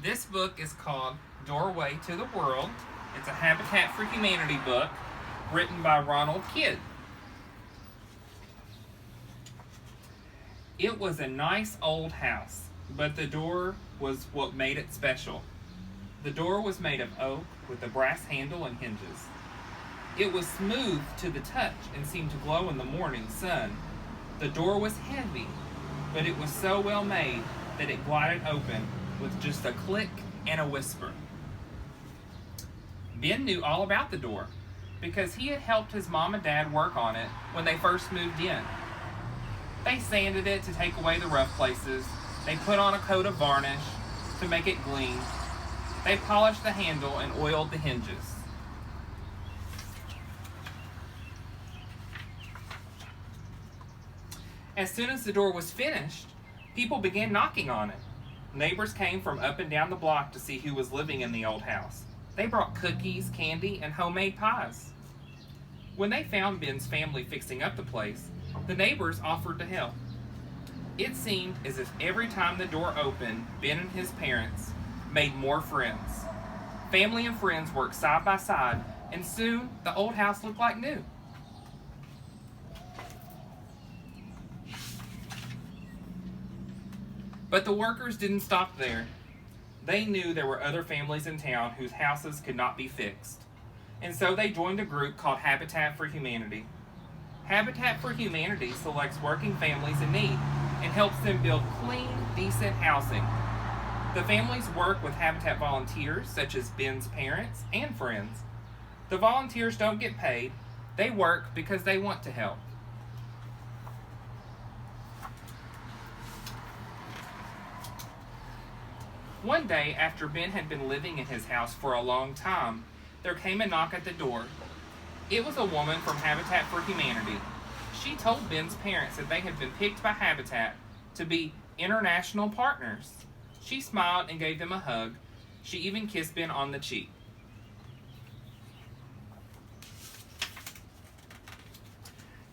This book is called Doorway to the World. It's a Habitat for Humanity book written by Ronald Kidd. It was a nice old house, but the door was what made it special. The door was made of oak with a brass handle and hinges. It was smooth to the touch and seemed to glow in the morning sun. The door was heavy, but it was so well made that it glided open with just a click and a whisper. Ben knew all about the door because he had helped his mom and dad work on it when they first moved in. They sanded it to take away the rough places. They put on a coat of varnish to make it gleam. They polished the handle and oiled the hinges. As soon as the door was finished, people began knocking on it. Neighbors came from up and down the block to see who was living in the old house. They brought cookies, candy, and homemade pies. When they found Ben's family fixing up the place, the neighbors offered to help. It seemed as if every time the door opened, Ben and his parents made more friends. Family and friends worked side by side, and soon the old house looked like new. But the workers didn't stop there. They knew there were other families in town whose houses could not be fixed. And so they joined a group called Habitat for Humanity. Habitat for Humanity selects working families in need and helps them build clean, decent housing. The families work with Habitat volunteers, such as Ben's parents and friends. The volunteers don't get paid. They work because they want to help. One day, after Ben had been living in his house for a long time, there came a knock at the door. It was a woman from Habitat for Humanity. She told Ben's parents that they had been picked by Habitat to be international partners. She smiled and gave them a hug. She even kissed Ben on the cheek.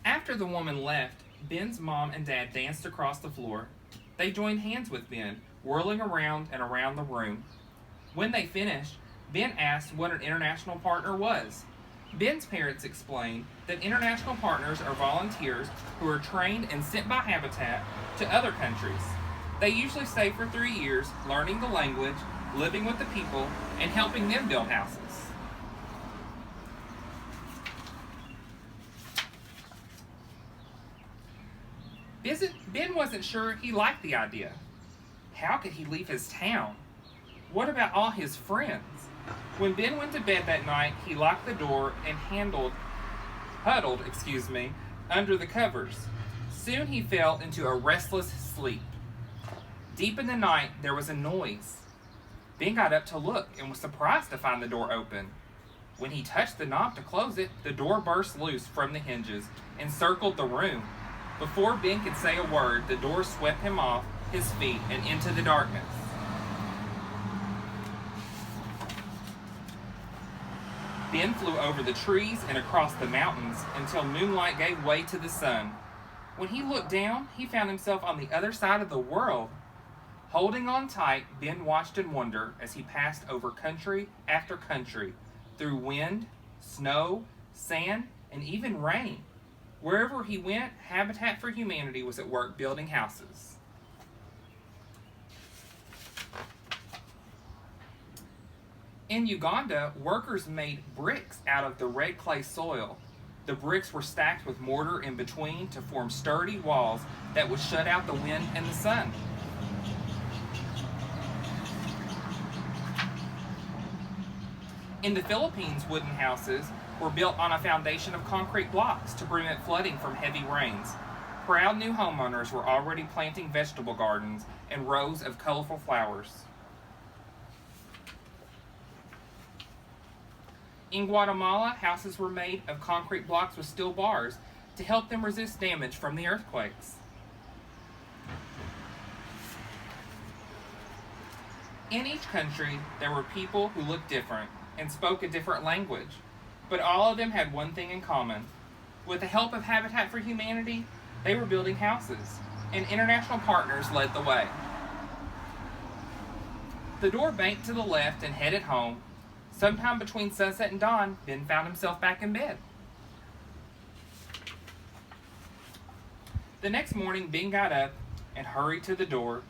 After the woman left, Ben's mom and dad danced across the floor. They joined hands with Ben, whirling around and around the room. When they finished, Ben asked what an international partner was. Ben's parents explained that international partners are volunteers who are trained and sent by Habitat to other countries. They usually stay for 3 years, learning the language, living with the people, and helping them build houses. Ben wasn't sure he liked the idea. How could he leave his town? What about all his friends? When Ben went to bed that night, he locked the door and huddled, under the covers. Soon he fell into a restless sleep. Deep in the night, there was a noise. Ben got up to look and was surprised to find the door open. When he touched the knob to close it, the door burst loose from the hinges and circled the room. Before Ben could say a word, the door swept him off his feet and into the darkness. Ben flew over the trees and across the mountains until moonlight gave way to the sun. When he looked down, he found himself on the other side of the world. Holding on tight, Ben watched in wonder as he passed over country after country, through wind, snow, sand, and even rain. Wherever he went, Habitat for Humanity was at work building houses. In Uganda, workers made bricks out of the red clay soil. The bricks were stacked with mortar in between to form sturdy walls that would shut out the wind and the sun. In the Philippines, wooden houses were built on a foundation of concrete blocks to prevent flooding from heavy rains. Proud new homeowners were already planting vegetable gardens and rows of colorful flowers. In Guatemala, houses were made of concrete blocks with steel bars to help them resist damage from the earthquakes. In each country, there were people who looked different and spoke a different language, but all of them had one thing in common. With the help of Habitat for Humanity, they were building houses, and international partners led the way. The door banked to the left and headed home. Sometime between sunset and dawn, Ben found himself back in bed. The next morning, Ben got up and hurried to the door.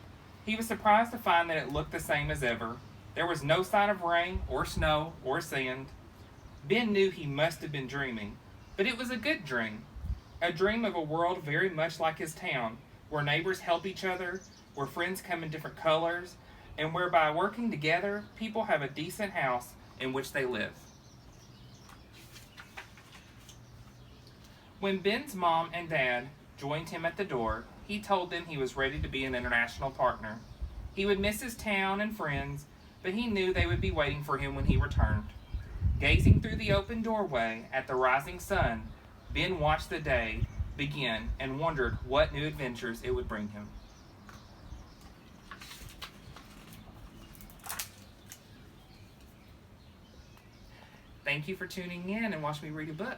He was surprised to find that it looked the same as ever. There was no sign of rain or snow or sand. Ben knew he must have been dreaming, but it was a good dream. A dream of a world very much like his town, where neighbors help each other, where friends come in different colors, and where by working together, people have a decent house in which they live. When Ben's mom and dad joined him at the door, he told them he was ready to be an international partner. He would miss his town and friends, but he knew they would be waiting for him when he returned. Gazing through the open doorway at the rising sun, Ben watched the day begin and wondered what new adventures it would bring him. Thank you for tuning in and watch me read a book.